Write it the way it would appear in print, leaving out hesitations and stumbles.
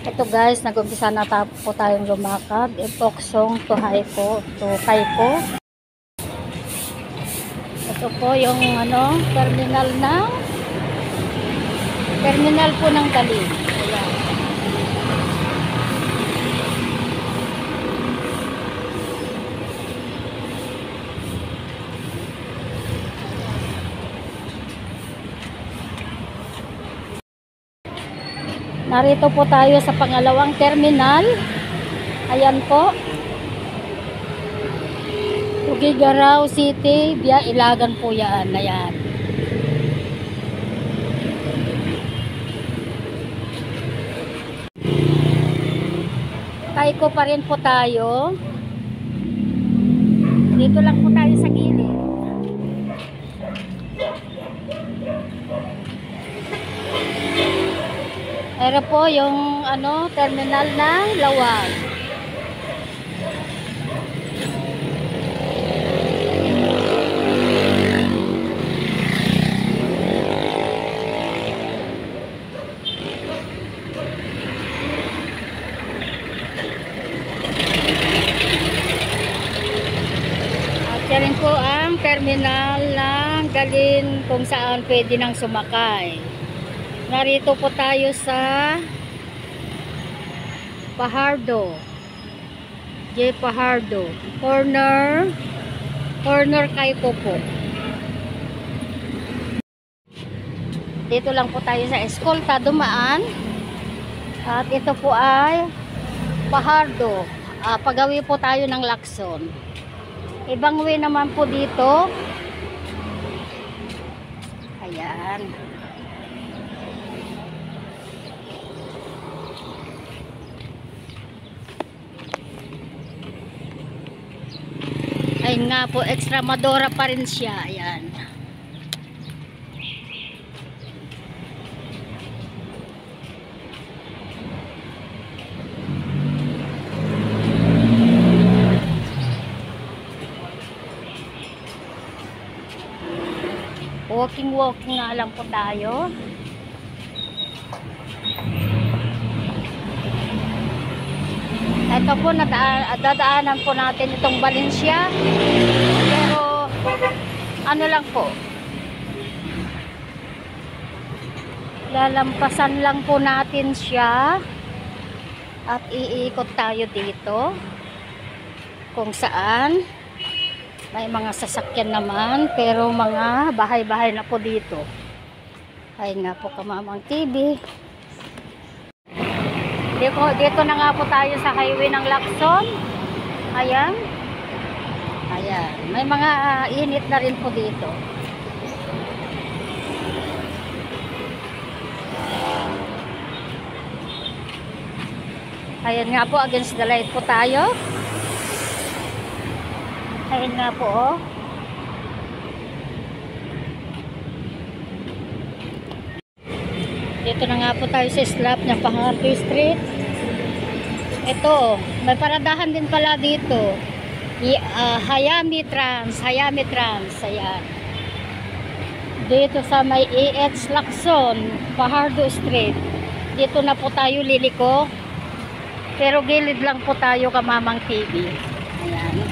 Ito guys, nag-umpisa na po tayong lumakad. Itoksong to Kaiko. Ito po yung terminal po ng Galing. Ayan. Narito po tayo sa pangalawang terminal. Ayan po. Tuguegarao City, via Ilagan po yan. Ayan. Kaiko pa rin po tayo. Dito lang po tayo sa gilid. Pero po yung terminal ng Lawag. At rin po ang terminal ng Galing kung saan pwede nang sumakay. Narito po tayo sa Pajardo. J. Pajardo. Corner Kaiko po. Dito lang po tayo sa Escolta dumaan. At ito po ay Pajardo. Pagawi po tayo ng Lacson. Ibang way naman po dito. Ayan. Ayun nga po, Extremadura pa rin siya. Ayan. Walking nga lang po tayo. Ito po, dadaanan po natin itong Valencia. Pero, lang po. Lalampasan lang po natin siya. At iikot tayo dito. Kung saan may mga sasakyan naman, pero mga bahay-bahay na po dito. Ay nga po, Kamamang TV. Dito na nga po tayo sa highway ng Lacson. Ayan. Ayan. May mga init na rin po dito. Ayan nga po, against the light po tayo. Ayan nga po, oh. Dito na nga po tayo sa slap ng Pajardo Street. Ito, may paradahan din pala dito. Hayami Trans. Ayan. Dito sa may AH Lacson, Pajardo Street. Dito na po tayo liliko. Pero gilid lang po tayo, Kamamang TV. Ayan.